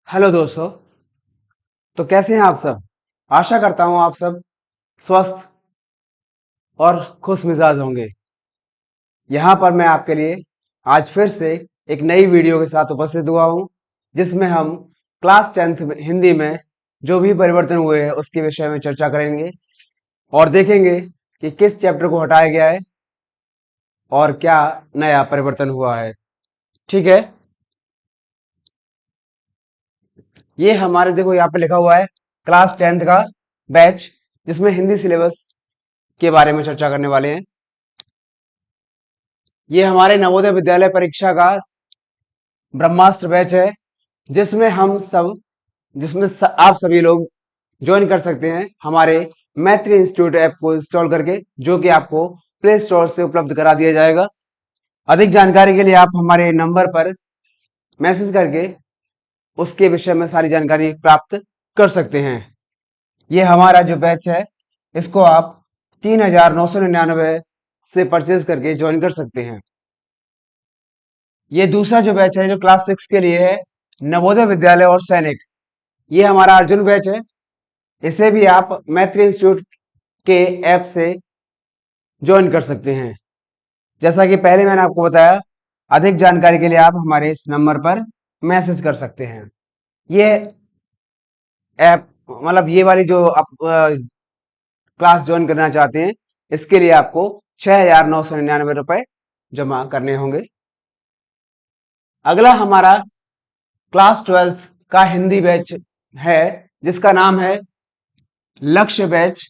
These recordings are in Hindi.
हेलो दोस्तों। तो कैसे हैं आप सब। आशा करता हूं आप सब स्वस्थ और खुश मिजाज होंगे। यहाँ पर मैं आपके लिए आज फिर से एक नई वीडियो के साथ उपस्थित हुआ हूं, जिसमें हम क्लास 10th हिंदी में जो भी परिवर्तन हुए हैं उसके विषय में चर्चा करेंगे और देखेंगे कि किस चैप्टर को हटाया गया है और क्या नया परिवर्तन हुआ है। ठीक है, ये हमारे देखो यहाँ पे लिखा हुआ है क्लास 10th का बैच, जिसमें हिंदी सिलेबस के बारे में चर्चा करने वाले हैं। ये हमारे नवोदय विद्यालय परीक्षा का ब्रह्मास्त्र बैच है, जिसमें हम सब आप सभी लोग ज्वाइन कर सकते हैं हमारे मैत्री इंस्टीट्यूट ऐप को इंस्टॉल करके, जो कि आपको प्ले स्टोर से उपलब्ध करा दिया जाएगा। अधिक जानकारी के लिए आप हमारे नंबर पर मैसेज करके उसके विषय में सारी जानकारी प्राप्त कर सकते हैं। ये हमारा जो बैच है, इसको आप 3,999 से परचेज करके ज्वाइन कर सकते हैं। ये दूसरा जो बैच है जो क्लास 6 के लिए है, नवोदय विद्यालय और सैनिक, ये हमारा अर्जुन बैच है। इसे भी आप मैत्री इंस्टीट्यूट के ऐप से ज्वाइन कर सकते हैं। जैसा कि पहले मैंने आपको बताया, अधिक जानकारी के लिए आप हमारे इस नंबर पर मैसेज कर सकते हैं। ये ऐप मतलब ये वाली जो आप क्लास ज्वाइन करना चाहते हैं, इसके लिए आपको 6,999 रुपए जमा करने होंगे। अगला हमारा क्लास 12th का हिंदी बैच है, जिसका नाम है लक्ष्य बैच।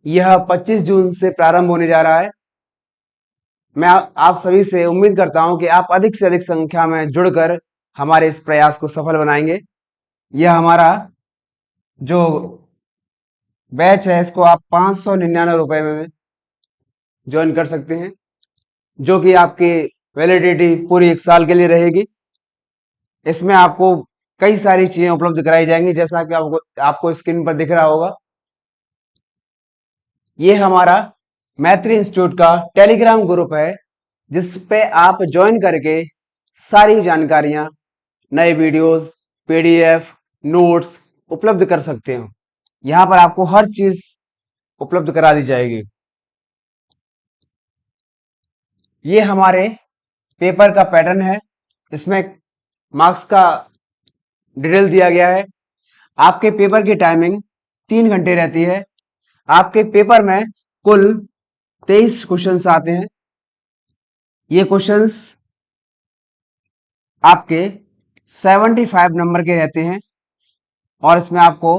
यह 25 जून से प्रारंभ होने जा रहा है। मैं आप सभी से उम्मीद करता हूं कि आप अधिक से अधिक संख्या में जुड़कर हमारे इस प्रयास को सफल बनाएंगे। यह हमारा जो बैच है, इसको आप 599 रुपए में ज्वाइन कर सकते हैं, जो कि आपकी वैलिडिटी पूरी 1 साल के लिए रहेगी। इसमें आपको कई सारी चीजें उपलब्ध कराई जाएंगी, जैसा कि आपको स्क्रीन पर दिख रहा होगा। ये हमारा मैत्री इंस्टीट्यूट का टेलीग्राम ग्रुप है, जिस पे आप ज्वाइन करके सारी जानकारियां, नए वीडियोस, पीडीएफ, नोट्स उपलब्ध कर सकते हो। यहाँ पर आपको हर चीज उपलब्ध करा दी जाएगी। ये हमारे पेपर का पैटर्न है, इसमें मार्क्स का डिटेल दिया गया है। आपके पेपर की टाइमिंग 3 घंटे रहती है। आपके पेपर में कुल 23 क्वेश्चंस आते हैं। ये क्वेश्चंस आपके 75 नंबर के रहते हैं और इसमें आपको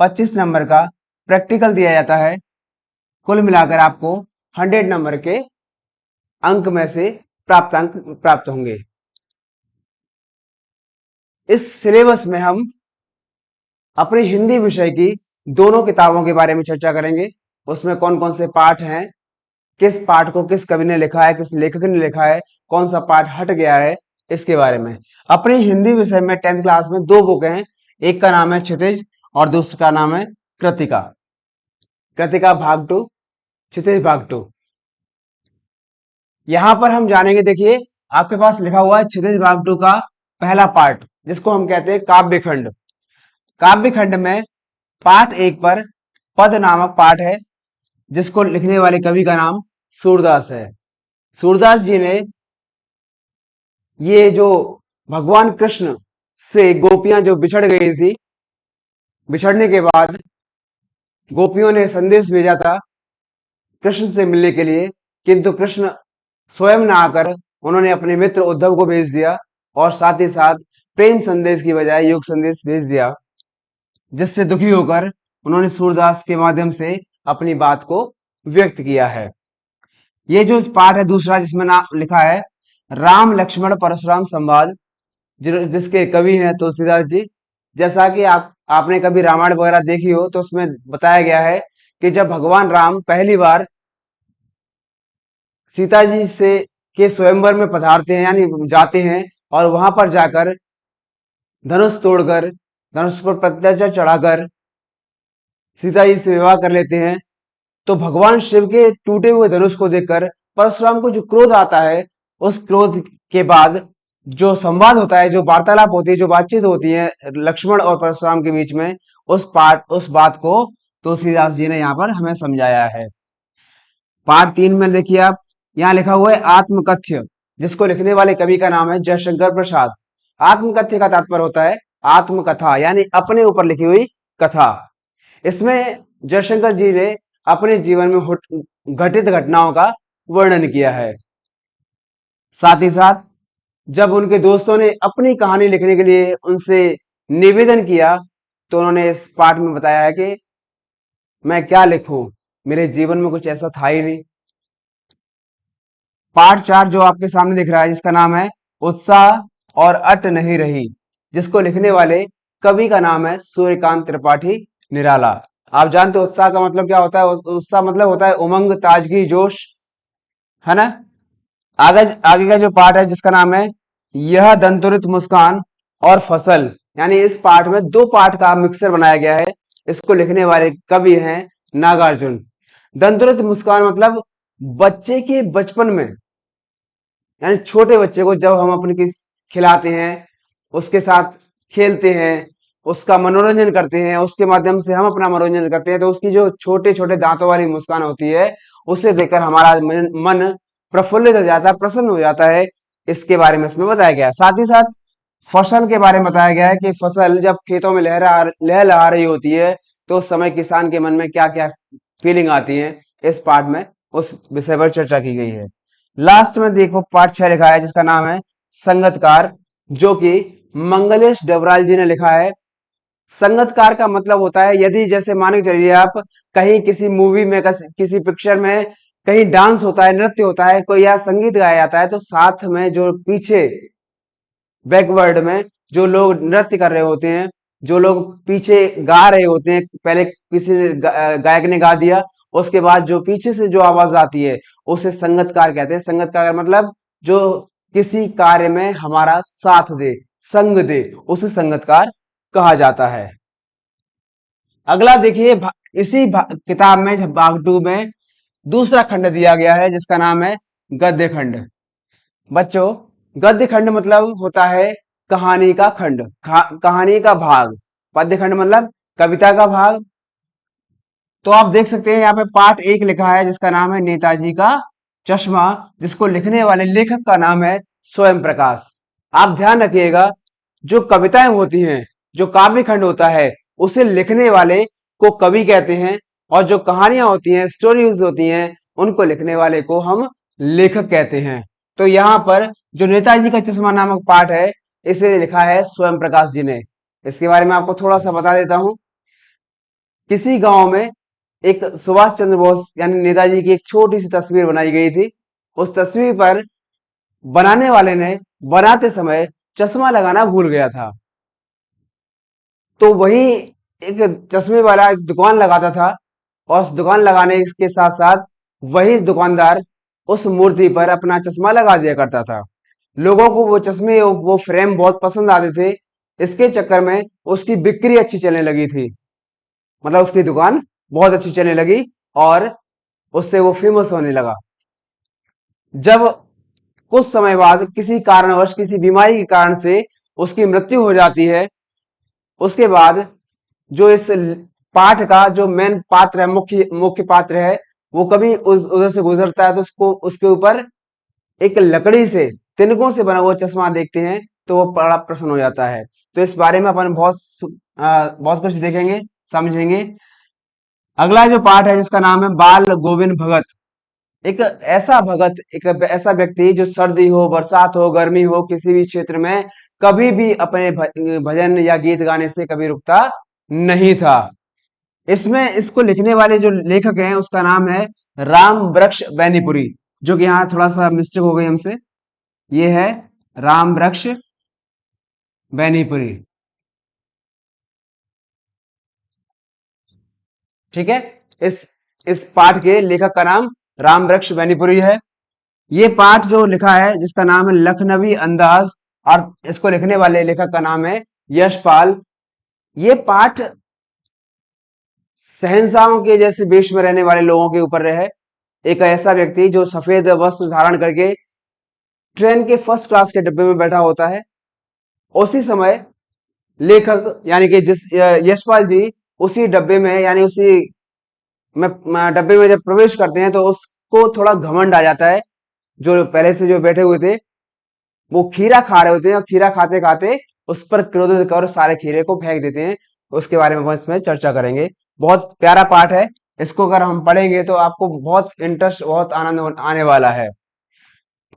25 नंबर का प्रैक्टिकल दिया जाता है। कुल मिलाकर आपको 100 नंबर के अंक में से प्राप्त अंक प्राप्त होंगे। इस सिलेबस में हम अपनी हिंदी विषय की दोनों किताबों के बारे में चर्चा करेंगे। उसमें कौन कौन से पाठ हैं, किस पाठ को किस कवि ने लिखा है, किस लेखक ने लिखा है, कौन सा पाठ हट गया है, इसके बारे में। अपनी हिंदी विषय में 10th क्लास में 2 बुक हैं। एक का नाम है क्षितिज और दूसरे का नाम है कृतिका। कृतिका भाग 2, क्षितिज भाग 2। यहां पर हम जानेंगे, देखिए आपके पास लिखा हुआ है क्षितिज भाग 2 का पहला पार्ट, जिसको हम कहते हैं काव्य खंड। काव्य खंड में पाठ 1 पर पद नामक पाठ है, जिसको लिखने वाले कवि का नाम सूरदास है। सूरदास जी ने ये जो भगवान कृष्ण से गोपियां जो बिछड़ गई थी, बिछड़ने के बाद गोपियों ने संदेश भेजा था कृष्ण से मिलने के लिए, किंतु कृष्ण स्वयं न आकर उन्होंने अपने मित्र उद्धव को भेज दिया और साथ ही साथ प्रेम संदेश की बजाय युग संदेश भेज दिया, जिससे दुखी होकर उन्होंने सूरदास के माध्यम से अपनी बात को व्यक्त किया है। ये जो पाठ है दूसरा, जिसमें नाम लिखा है राम लक्ष्मण परशुराम संवाद, जिसके कवि हैं तुलसीदास जी। जैसा कि आपने कभी रामायण वगैरह देखी हो तो उसमें बताया गया है कि जब भगवान राम पहली बार सीता जी से के स्वयंवर में पधारते हैं, यानी जाते हैं, और वहां पर जाकर धनुष तोड़कर, धनुष पर प्रत्याचा चढ़ाकर सीता जी से विवाह कर लेते हैं, तो भगवान शिव के टूटे हुए धनुष को देखकर परशुराम को जो क्रोध आता है, उस क्रोध के बाद जो संवाद होता है, जो वार्तालाप होती है, जो बातचीत होती है लक्ष्मण और परशुराम के बीच में, उस बात को तुलसीदास जी ने यहाँ पर हमें समझाया है। पार्ट 3 में देखिए आप, यहाँ लिखा हुआ है आत्मकथ्य, जिसको लिखने वाले कवि का नाम है जयशंकर प्रसाद। आत्मकथ्य का तात्पर्य होता है आत्मकथा, यानी अपने ऊपर लिखी हुई कथा। इसमें जयशंकर जी ने अपने जीवन में घटित घटनाओं का वर्णन किया है। साथ ही साथ जब उनके दोस्तों ने अपनी कहानी लिखने के लिए उनसे निवेदन किया, तो उन्होंने इस पाठ में बताया है कि मैं क्या लिखूं, मेरे जीवन में कुछ ऐसा था ही नहीं। पार्ट 4 जो आपके सामने दिख रहा है, जिसका नाम है उत्साह और अट नहीं रही, जिसको लिखने वाले कवि का नाम है सूर्यकांत त्रिपाठी निराला। आप जानते हो उत्साह का मतलब क्या होता है? उत्साह मतलब होता है उमंग, ताजगी, जोश, है ना। आगे आगे का जो पार्ट है, जिसका नाम है यह दंतुरित मुस्कान और फसल, यानी इस पार्ट में दो पार्ट का मिक्सर बनाया गया है। इसको लिखने वाले कवि हैं नागार्जुन। दंतुरित मुस्कान मतलब बच्चे के बचपन में, यानी छोटे बच्चे को जब हम अपने किस खिलाते हैं, उसके साथ खेलते हैं, उसका मनोरंजन करते हैं, उसके माध्यम से हम अपना मनोरंजन करते हैं, तो उसकी जो छोटे छोटे दांतों वाली मुस्कान होती है, उसे देखकर हमारा मन प्रफुल्लित हो जाता है, प्रसन्न हो जाता है। इसके बारे में इसमें बताया गया है। साथ ही साथ फसल के बारे में बताया गया है कि फसल जब खेतों में लहलहा रही होती है, तो उस समय किसान के मन में क्या क्या फीलिंग आती है, इस पार्ट में उस विषय पर चर्चा की गई है। लास्ट में देखो पार्ट 6 लिखा है, जिसका नाम है संगतकार, जो कि मंगलेश डबराल जी ने लिखा है। संगतकार का मतलब होता है, यदि जैसे मान के चलिए आप कहीं किसी मूवी में, किसी पिक्चर में कहीं डांस होता है, नृत्य होता है, कोई या संगीत गाया जाता है, तो साथ में जो पीछे बैकवर्ड में जो लोग नृत्य कर रहे होते हैं, जो लोग पीछे गा रहे होते हैं, पहले किसी गायक ने गा दिया, उसके बाद जो पीछे से जो आवाज आती है, उसे संगतकार कहते हैं। संगतकार का मतलब जो किसी कार्य में हमारा साथ दे, संग दे, उसे संगतकार कहा जाता है। अगला देखिए, किताब में भाग 2 में दूसरा खंड दिया गया है, जिसका नाम है गद्य खंड। बच्चों, गद्य खंड मतलब होता है कहानी का खंड, कहानी का भाग। पद्य खंड मतलब कविता का भाग। तो आप देख सकते हैं यहाँ पे पार्ट 1 लिखा है, जिसका नाम है नेताजी का चश्मा, जिसको लिखने वाले लेखक का नाम है स्वयं प्रकाश। आप ध्यान रखिएगा, जो कविताएं होती हैं, जो काव्य खंड होता है, उसे लिखने वाले को कवि कहते हैं, और जो कहानियां होती हैं, स्टोरीज होती हैं, उनको लिखने वाले को हम लेखक कहते हैं। तो यहाँ पर जो नेताजी का चश्मा नामक पाठ है, इसे लिखा है स्वयं प्रकाश जी ने। इसके बारे में आपको थोड़ा सा बता देता हूं। किसी गांव में एक सुभाष चंद्र बोस यानी नेताजी की एक छोटी सी तस्वीर बनाई गई थी। उस तस्वीर पर बनाने वाले ने बनाते समय चश्मा लगाना भूल गया था। तो वही एक चश्मे वाला एक दुकान लगाता था, और उस दुकान लगाने के साथ साथ वही दुकानदार उस मूर्ति पर अपना चश्मा लगा दिया करता था। लोगों को वो चश्मे, वो फ्रेम बहुत पसंद आते थे। इसके चक्कर में उसकी बिक्री अच्छी चलने लगी थी, मतलब उसकी दुकान बहुत अच्छी चलने लगी, और उससे वो फेमस होने लगा। जब कुछ समय बाद किसी कारणवश, किसी बीमारी के कारण से उसकी मृत्यु हो जाती है, उसके बाद जो इस पाठ का जो मेन पात्र है, मुख्य मुख्य पात्र है, वो कभी उस उधर से गुजरता है, तो उसको उसके ऊपर एक लकड़ी से, तिनकों से बना हुआ चश्मा देखते हैं, तो वो बड़ा प्रसन्न हो जाता है। तो इस बारे में अपन बहुत कुछ देखेंगे, समझेंगे। अगला जो पाठ है, जिसका नाम है बाल गोविंद भगत। एक ऐसा भगत, एक ऐसा व्यक्ति जो सर्दी हो, बरसात हो, गर्मी हो, किसी भी क्षेत्र में कभी भी अपने भजन या गीत गाने से कभी रुकता नहीं था। इसमें इसको लिखने वाले जो लेखक हैं, उसका नाम है राम वृक्ष बैनीपुरी, जो कि यहाँ थोड़ा सा मिस्टेक हो गई हमसे। ये है राम वृक्ष बैनीपुरी, ठीक है। इस इस पाठ के लेखक का नाम राम वृक्ष बैनीपुरी है। ये पाठ जो लिखा है, जिसका नाम है लखनवी अंदाज, और इसको लिखने वाले लेखक का नाम है यशपाल। ये पाठ शहंशाहों के जैसे वेश में रहने वाले लोगों के ऊपर है। एक ऐसा व्यक्ति जो सफेद वस्त्र धारण करके ट्रेन के फर्स्ट क्लास के डब्बे में बैठा होता है, उसी समय लेखक यानी कि जिस यशपाल जी उसी डब्बे में यानी उसी डब्बे में जब प्रवेश करते हैं तो उसको थोड़ा घमंड आ जाता है। जो पहले से जो बैठे हुए थे वो खीरा खा रहे होते हैं और खीरा खाते खाते उस पर क्रोधित होकर सारे खीरे को फेंक देते हैं। उसके बारे में हम इसमें चर्चा करेंगे। बहुत प्यारा पाठ है, इसको अगर हम पढ़ेंगे तो आपको बहुत इंटरेस्ट, बहुत आनंद आने वाला है।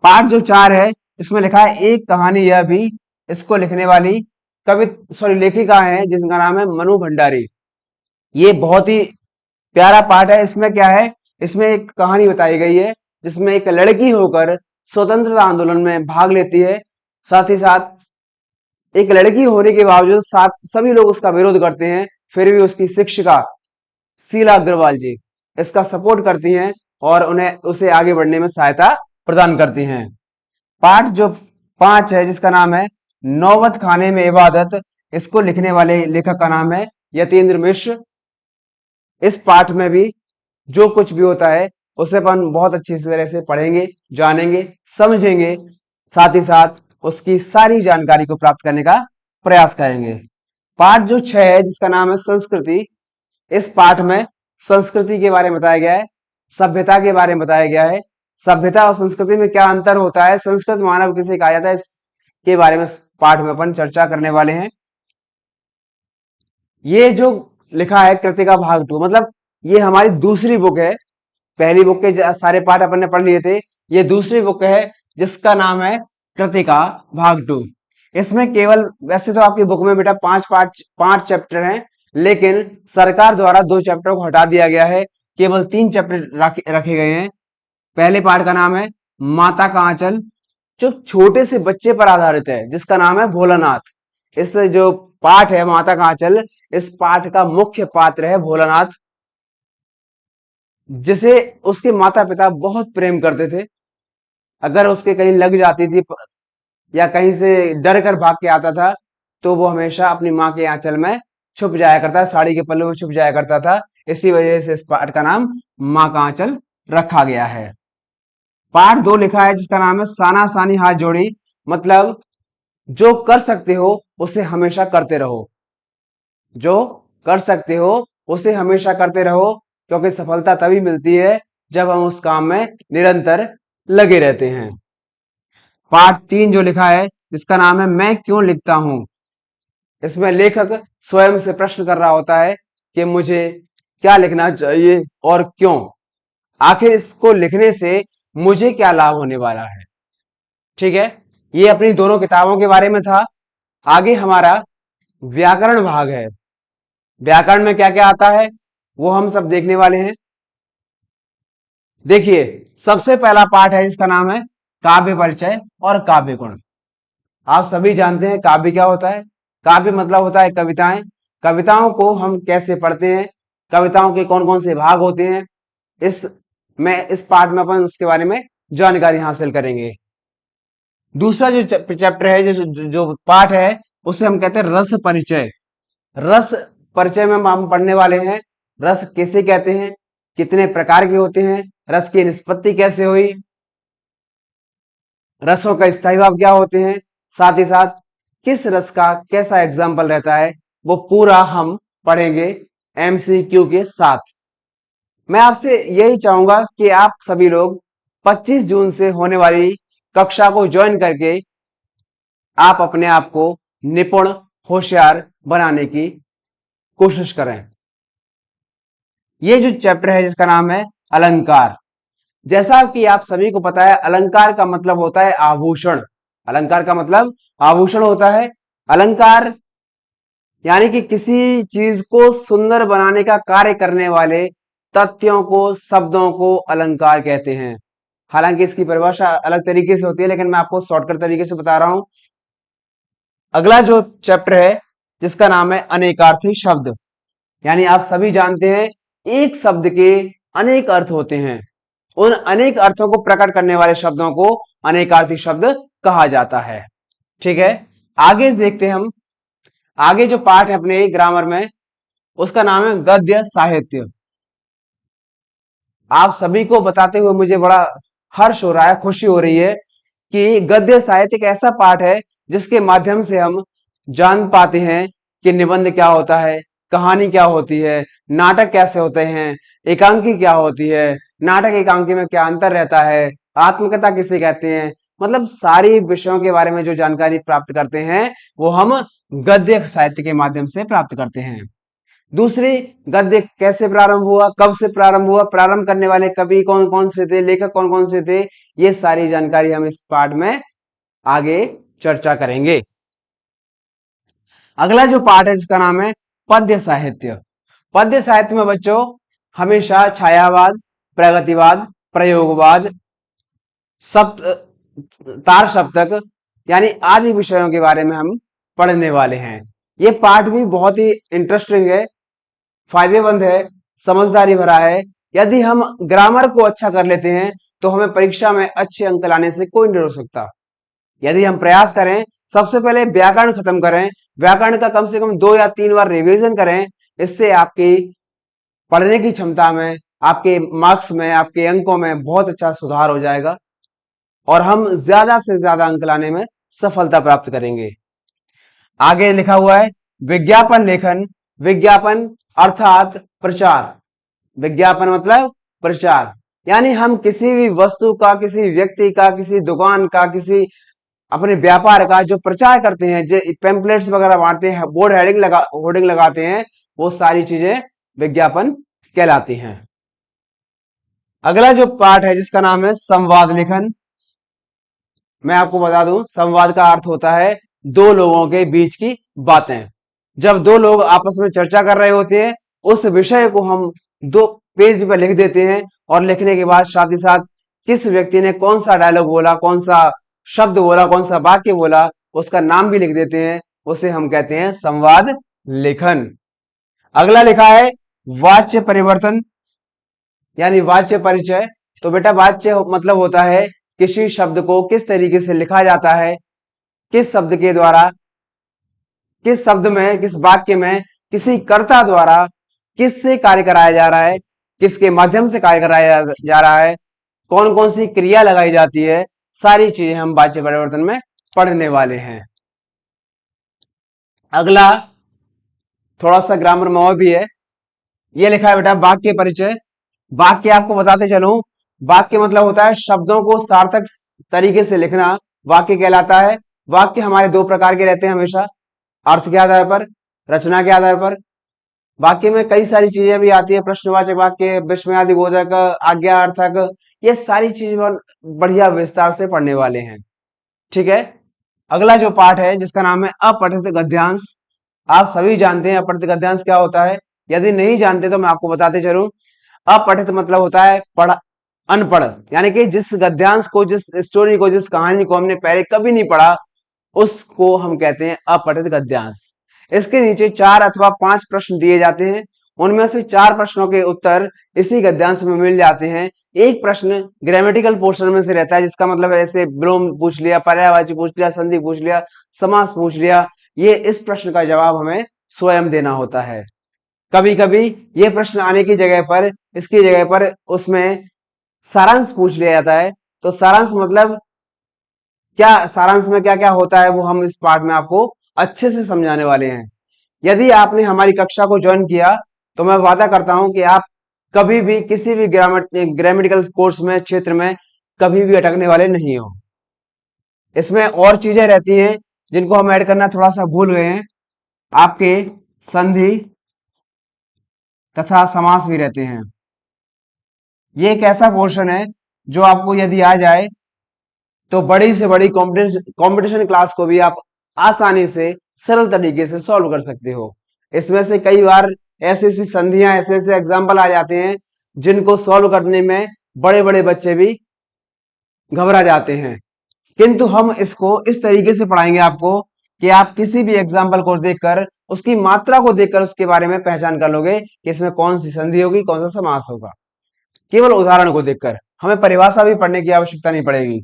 पाठ जो 4 है इसमें लिखा है एक कहानी यह भी। इसको लिखने वाली कवि सॉरी लेखिका है जिसका नाम है मनु भंडारी। ये बहुत ही प्यारा पाठ है। इसमें क्या है, इसमें एक कहानी बताई गई है जिसमें एक लड़की होकर स्वतंत्रता आंदोलन में भाग लेती है। साथ ही साथ एक लड़की होने के बावजूद साथ सभी लोग उसका विरोध करते हैं, फिर भी उसकी शिक्षिका शीला अग्रवाल जी इसका सपोर्ट करती हैं और उन्हें उसे आगे बढ़ने में सहायता प्रदान करती हैं। पाठ जो 5 है जिसका नाम है नौबत खाने में इबादत, इसको लिखने वाले लेखक का नाम है यतीन्द्र मिश्र। इस पाठ में भी जो कुछ भी होता है उसे अपन बहुत अच्छी तरह से पढ़ेंगे, जानेंगे, समझेंगे, साथ ही साथ उसकी सारी जानकारी को प्राप्त करने का प्रयास करेंगे। पाठ जो 6 है जिसका नाम है संस्कृति, इस पाठ में संस्कृति के बारे में बताया गया है, सभ्यता के बारे में बताया गया है। सभ्यता और संस्कृति में क्या अंतर होता है, संस्कृत मानव किसे कहा जाता है, इसके बारे में पाठ में अपन चर्चा करने वाले हैं। ये जो लिखा है कृतिका भाग 2, मतलब ये हमारी दूसरी बुक है। पहली बुक के सारे पाठ अपन ने पढ़ लिए थे, ये दूसरी बुक है जिसका नाम है कृतिका भाग 2। इसमें केवल, वैसे तो आपकी बुक में बेटा 5 चैप्टर हैं, लेकिन सरकार द्वारा 2 चैप्टर को हटा दिया गया है, केवल 3 चैप्टर रखे गए हैं। पहले पाठ का नाम है माता का आंचल, जो छोटे से बच्चे पर आधारित है जिसका नाम है भोलानाथ। इस जो पाठ है माता का आंचल, इस पाठ का मुख्य पात्र है भोलानाथ, जिसे उसके माता पिता बहुत प्रेम करते थे। अगर उसके कहीं लग जाती थी या कहीं से डर कर भाग के आता था तो वो हमेशा अपनी माँ के आंचल में छुप जाया करता, साड़ी के पल्लू में छुप जाया करता था। इसी वजह से इस पाठ का नाम माँ का आंचल रखा गया है। पाठ 2 लिखा है जिसका नाम है साना सानी हाथ जोड़ी, मतलब जो कर सकते हो उसे हमेशा करते रहो। जो कर सकते हो उसे हमेशा करते रहो, क्योंकि सफलता तभी मिलती है जब हम उस काम में निरंतर लगे रहते हैं। पाठ 3 जो लिखा है जिसका नाम है मैं क्यों लिखता हूं, इसमें लेखक स्वयं से प्रश्न कर रहा होता है कि मुझे क्या लिखना चाहिए और क्यों, आखिर इसको लिखने से मुझे क्या लाभ होने वाला है। ठीक है, ये अपनी दोनों किताबों के बारे में था। आगे हमारा व्याकरण भाग है। व्याकरण में क्या क्या आता है वो हम सब देखने वाले हैं। देखिए, सबसे पहला पाठ है जिसका नाम है काव्य परिचय और काव्य गुण। आप सभी जानते हैं काव्य क्या होता है। काव्य मतलब होता है कविताएं। कविताओं को हम कैसे पढ़ते हैं, कविताओं के कौन कौन से भाग होते हैं, इस पाठ में अपन उसके बारे में जानकारी हासिल करेंगे। दूसरा जो चैप्टर है, जो पाठ है, उसे हम कहते हैं रस परिचय। रस परिचय में हम पढ़ने वाले हैं रस किसे कहते हैं, कितने प्रकार के होते हैं, रस की निष्पत्ति कैसे हुई, रसों का स्थायी भाव क्या होते हैं, साथ ही साथ किस रस का कैसा एग्जाम्पल रहता है, वो पूरा हम पढ़ेंगे एमसीक्यू के साथ। मैं आपसे यही चाहूंगा कि आप सभी लोग 25 जून से होने वाली कक्षा को ज्वाइन करके आप अपने आप को निपुण, होशियार बनाने की कोशिश करें। ये जो चैप्टर है जिसका नाम है अलंकार, जैसा कि आप सभी को पता है अलंकार का मतलब होता है आभूषण। अलंकार का मतलब आभूषण होता है। अलंकार यानी कि किसी चीज को सुंदर बनाने का कार्य करने वाले तथ्यों को, शब्दों को अलंकार कहते हैं। हालांकि इसकी परिभाषा अलग तरीके से होती है, लेकिन मैं आपको शॉर्टकट तरीके से बता रहा हूं। अगला जो चैप्टर है जिसका नाम है अनेकार्थी शब्द, यानी आप सभी जानते हैं एक शब्द के अनेक अर्थ होते हैं। उन अनेक अर्थों को प्रकट करने वाले शब्दों को अनेकार्थी शब्द कहा जाता है। ठीक है, आगे देखते हैं हम। आगे जो पाठ है अपने ग्रामर में, उसका नाम है गद्य साहित्य। आप सभी को बताते हुए मुझे बड़ा हर्ष हो रहा है, खुशी हो रही है कि गद्य साहित्य एक ऐसा पाठ है जिसके माध्यम से हम जान पाते हैं कि निबंध क्या होता है, कहानी क्या होती है, नाटक कैसे होते हैं, एकांकी क्या होती है, नाटक एकांकी में क्या अंतर रहता है, आत्मकथा किसे कहते हैं। मतलब सारी विषयों के बारे में जो जानकारी प्राप्त करते हैं वो हम गद्य साहित्य के माध्यम से प्राप्त करते हैं। दूसरी, गद्य कैसे प्रारंभ हुआ, कब से प्रारंभ हुआ, प्रारंभ करने वाले कवि कौन कौन से थे, लेखक कौन कौन से थे, ये सारी जानकारी हम इस पाठ में आगे चर्चा करेंगे। अगला जो पाठ है जिसका नाम है पद्य साहित्य। पद्य साहित्य में बच्चों हमेशा छायावाद, प्रगतिवाद, प्रयोगवाद, सप्त तार सप्तक यानी आदि विषयों के बारे में हम पढ़ने वाले हैं। ये पाठ भी बहुत ही इंटरेस्टिंग है, फायदेमंद है, समझदारी भरा है। यदि हम ग्रामर को अच्छा कर लेते हैं तो हमें परीक्षा में अच्छे अंक लाने से कोई नहीं रोक सकता। यदि हम प्रयास करें, सबसे पहले व्याकरण खत्म करें, व्याकरण का कम से कम 2 या 3 बार रिवीजन करें, इससे आपकी पढ़ने की क्षमता में, आपके मार्क्स में, आपके अंकों में बहुत अच्छा सुधार हो जाएगा और हम ज्यादा से ज्यादा अंक लाने में सफलता प्राप्त करेंगे। आगे लिखा हुआ है विज्ञापन लेखन। विज्ञापन अर्थात प्रचार। विज्ञापन मतलब प्रचार, यानी हम किसी भी वस्तु का, किसी व्यक्ति का, किसी दुकान का, किसी अपने व्यापार का जो प्रचार करते हैं, जो पेम्पलेट्स वगैरह बांटते हैं, बोर्ड होर्डिंग लगाते हैं, वो सारी चीजें विज्ञापन कहलाती हैं। अगला जो पाठ है जिसका नाम है संवाद लेखन। मैं आपको बता दूं, संवाद का अर्थ होता है दो लोगों के बीच की बातें। जब दो लोग आपस में चर्चा कर रहे होते हैं, उस विषय को हम 2 पेज पर लिख देते हैं और लिखने के बाद साथ ही साथ किस व्यक्ति ने कौन सा डायलॉग बोला, कौन सा शब्द बोला, कौन सा वाक्य बोला, उसका नाम भी लिख देते हैं, उसे हम कहते हैं संवाद लेखन। अगला लिखा है वाच्य परिवर्तन यानी वाच्य परिचय। तो बेटा वाच्य मतलब होता है किसी शब्द को किस तरीके से लिखा जाता है, किस शब्द के द्वारा, किस शब्द में, किस वाक्य में किसी कर्ता द्वारा किससे कार्य कराया जा रहा है, किसके माध्यम से कार्य कराया जा रहा है, कौन कौन सी क्रिया लगाई जाती है, सारी चीजें हम वाच्य परिवर्तन में पढ़ने वाले हैं। अगला थोड़ा सा ग्रामर में और भी है, ये लिखा है बेटा वाक्य परिचय। वाक्य आपको बताते चलूं, वाक्य मतलब होता है शब्दों को सार्थक तरीके से लिखना, वाक्य कहलाता है। वाक्य हमारे 2 प्रकार के रहते हैं हमेशा, अर्थ के आधार पर, रचना के आधार पर। वाक्य में कई सारी चीजें भी आती है, प्रश्नवाचक वाक्य, विस्मयादि बोधक, आज्ञार्थक, ये सारी चीजें बढ़िया विस्तार से पढ़ने वाले हैं। ठीक है। अगला जो पाठ है जिसका नाम है अपठित गद्यांश। आप सभी जानते हैं अपठित गद्यांश क्या होता है, यदि नहीं जानते तो मैं आपको बताते चलूं। अपठित मतलब होता है अनपढ़, यानी कि जिस गद्यांश को, जिस स्टोरी को, जिस कहानी को हमने पहले कभी नहीं पढ़ा, उसको हम कहते हैं अपठित गद्यांश। इसके नीचे 4 अथवा 5 प्रश्न दिए जाते हैं, उनमें से 4 प्रश्नों के उत्तर इसी गद्यांश में मिल जाते हैं। एक प्रश्न ग्रामेटिकल पोर्शन में से रहता है, जिसका मतलब है जैसे विलोम पूछ लिया, पर्यायवाची पूछ लिया, संधि पूछ लिया, समास पूछ लिया। ये इस प्रश्न का जवाब हमें स्वयं देना होता है। कभी कभी ये प्रश्न आने की जगह पर, इसकी जगह पर उसमें सारांश पूछ लिया जाता है। तो सारांश मतलब क्या, सारांश में क्या क्या होता है वो हम इस पाठ में आपको अच्छे से समझाने वाले हैं। यदि आपने हमारी कक्षा को ज्वाइन किया तो मैं वादा करता हूं कि आप कभी भी किसी भी ग्रामेटिकल कोर्स में, क्षेत्र में कभी भी अटकने वाले नहीं हो। इसमें और चीजें रहती हैं जिनको हम ऐड करना थोड़ा सा भूल गए हैं। आपके संधि तथा समास भी रहते हैं। ये एक ऐसा पोर्शन है जो आपको यदि आ जाए तो बड़ी से बड़ी कंपटीशन क्लास को भी आप आसानी से, सरल तरीके से सॉल्व कर सकते हो। इसमें से कई बार ऐसी ऐसी संधियां, ऐसे ऐसे एग्जाम्पल आ जाते हैं जिनको सॉल्व करने में बड़े बड़े बच्चे भी घबरा जाते हैं, किंतु हम इसको इस तरीके से पढ़ाएंगे आपको कि आप किसी भी एग्जाम्पल को देखकर, उसकी मात्रा को देखकर उसके बारे में पहचान कर लोगे कि इसमें कौन सी संधि होगी, कौन सा समास होगा। केवल उदाहरण को देखकर, हमें परिभाषा भी पढ़ने की आवश्यकता नहीं पड़ेगी।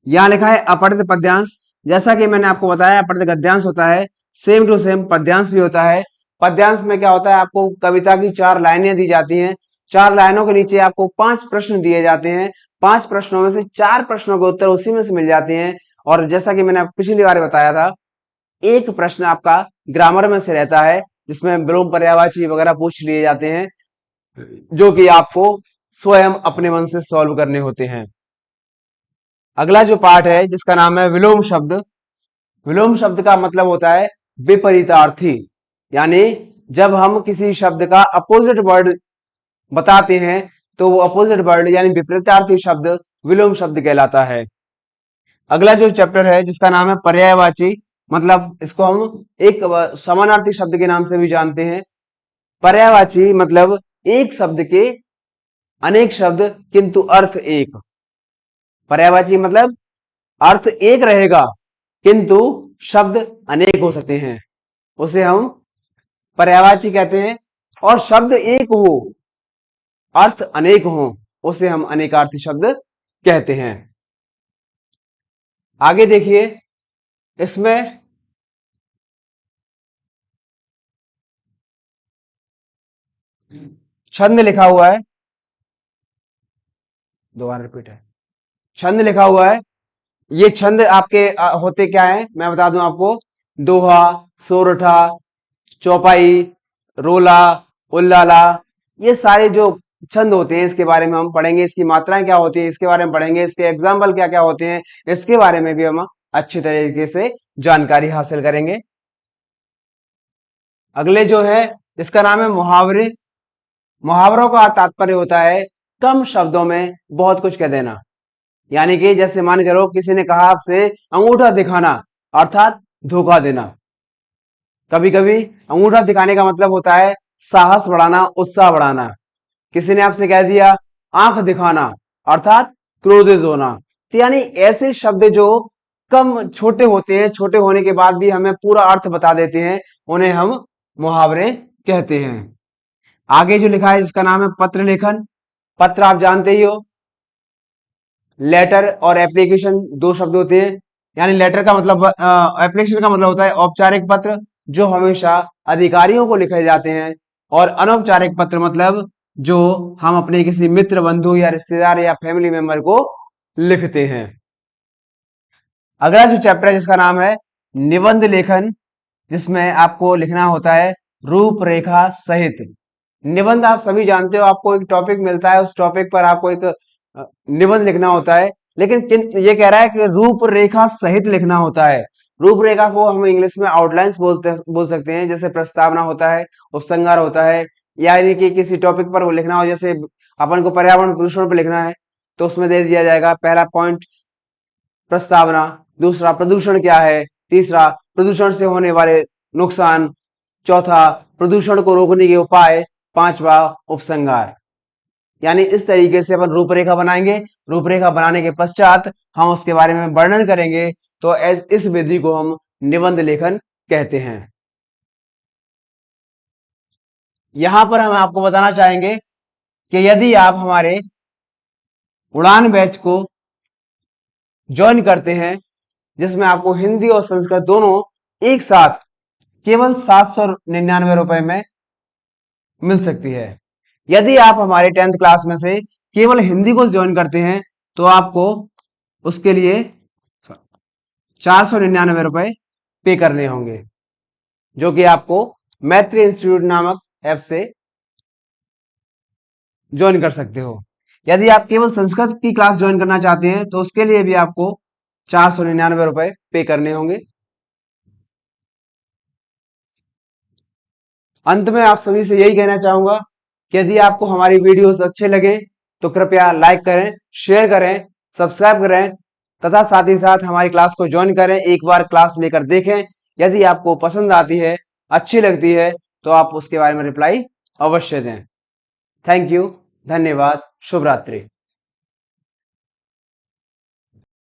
यहां लिखा है अपठित पद्यांश। जैसा कि मैंने आपको बताया अपठित गद्यांश होता है, सेम टू सेम पद्यांश भी होता है। पद्यांश में क्या होता है, आपको कविता की 4 लाइनें दी जाती हैं, 4 लाइनों के नीचे आपको 5 प्रश्न दिए जाते हैं। 5 प्रश्नों में से 4 प्रश्नों के उत्तर उसी में से मिल जाते हैं। और जैसा कि मैंने पिछली बार बताया था, एक प्रश्न आपका ग्रामर में से रहता है जिसमें विलोम पर्यायवाची वगैरह पूछ लिए जाते हैं, जो कि आपको स्वयं अपने मन से सॉल्व करने होते हैं। अगला जो पार्ट है जिसका नाम है विलोम शब्द। विलोम शब्द का मतलब होता है विपरीतार्थी, यानी जब हम किसी शब्द का अपोजिट वर्ड बताते हैं तो वो अपोजिट वर्ड यानी विपरीतार्थी शब्द विलोम शब्द कहलाता है। अगला जो चैप्टर है जिसका नाम है पर्यायवाची, मतलब इसको हम एक समानार्थी शब्द के नाम से भी जानते हैं। पर्यायवाची मतलब एक शब्द के अनेक शब्द किंतु अर्थ एक। पर्यायवाची मतलब अर्थ एक रहेगा किंतु शब्द अनेक हो सकते हैं, उसे हम पर्यायवाची कहते हैं। और शब्द एक हो, अर्थ अनेक हो, उसे हम अनेकार्थी शब्द कहते हैं। आगे देखिए, इसमें छंद लिखा हुआ है, दोबारा रिपीट है, छंद लिखा हुआ है। ये छंद आपके होते क्या है मैं बता दूं आपको। दोहा, सोरठा, चौपाई, रोला, उल्लाला, ये सारे जो छंद होते हैं इसके बारे में हम पढ़ेंगे। इसकी मात्राएं क्या होती है इसके बारे में पढ़ेंगे। इसके एग्जाम्पल क्या क्या होते हैं इसके बारे में भी हम अच्छी तरीके से जानकारी हासिल करेंगे। अगले जो है इसका नाम है मुहावरे। मुहावरों का तात्पर्य होता है कम शब्दों में बहुत कुछ कह देना। यानी कि जैसे मान करो किसी ने कहा आपसे अंगूठा दिखाना, अर्थात धोखा देना। कभी कभी अंगूठा दिखाने का मतलब होता है साहस बढ़ाना, उत्साह बढ़ाना। किसी ने आपसे कह दिया आंख दिखाना, अर्थात क्रोधित होना। तो यानी ऐसे शब्द जो कम छोटे होते हैं, छोटे होने के बाद भी हमें पूरा अर्थ बता देते हैं, उन्हें हम मुहावरे कहते हैं। आगे जो लिखा है इसका नाम है पत्र लेखन। पत्र आप जानते ही हो, लेटर और एप्लीकेशन दो शब्द होते हैं। यानी लेटर का मतलब एप्लीकेशन का मतलब होता है औपचारिक पत्र जो हमेशा अधिकारियों को लिखे जाते हैं, और अनौपचारिक पत्र मतलब जो हम अपने किसी मित्र, बंधु या रिश्तेदार या फैमिली मेंबर को लिखते हैं। अगला जो चैप्टर है जिसका नाम है निबंध लेखन, जिसमें आपको लिखना होता है रूपरेखा सहित। निबंध आप सभी जानते हो, आपको एक टॉपिक मिलता है, उस टॉपिक पर आपको एक निबंध लिखना होता है। लेकिन ये कह रहा है कि रूपरेखा सहित लिखना होता है। रूपरेखा को हम इंग्लिश में आउटलाइंस बोल सकते हैं। जैसे प्रस्तावना होता है, उपसंहार होता है, यानी कि किसी टॉपिक पर वो लिखना हो। जैसे अपन को पर्यावरण प्रदूषण पर लिखना है तो उसमें दे दिया जाएगा पहला पॉइंट प्रस्तावना, दूसरा प्रदूषण क्या है, तीसरा प्रदूषण से होने वाले नुकसान, चौथा प्रदूषण को रोकने के उपाय, पांचवा उपसंहार। यानी इस तरीके से अपन रूपरेखा बनाएंगे। रूपरेखा बनाने के पश्चात हम उसके बारे में वर्णन करेंगे। तो इस विधि को हम निबंध लेखन कहते हैं। यहां पर हम आपको बताना चाहेंगे कि यदि आप हमारे उड़ान बैच को ज्वाइन करते हैं, जिसमें आपको हिंदी और संस्कृत दोनों एक साथ केवल 799 रुपए में मिल सकती है। यदि आप हमारे 10th क्लास में से केवल हिंदी को ज्वाइन करते हैं तो आपको उसके लिए 499 रुपए पे करने होंगे, जो कि आपको मैत्री इंस्टीट्यूट नामक ऐप से ज्वाइन कर सकते हो। यदि आप केवल संस्कृत की क्लास ज्वाइन करना चाहते हैं तो उसके लिए भी आपको 499 रुपए पे करने होंगे। अंत में आप सभी से यही कहना चाहूंगा कि यदि आपको हमारी वीडियोस अच्छे लगे तो कृपया लाइक करें, शेयर करें, सब्सक्राइब करें तथा साथ ही साथ हमारी क्लास को ज्वाइन करें। एक बार क्लास लेकर देखें, यदि आपको पसंद आती है, अच्छी लगती है तो आप उसके बारे में रिप्लाई अवश्य दें। थैंक यू, धन्यवाद, शुभ रात्रि।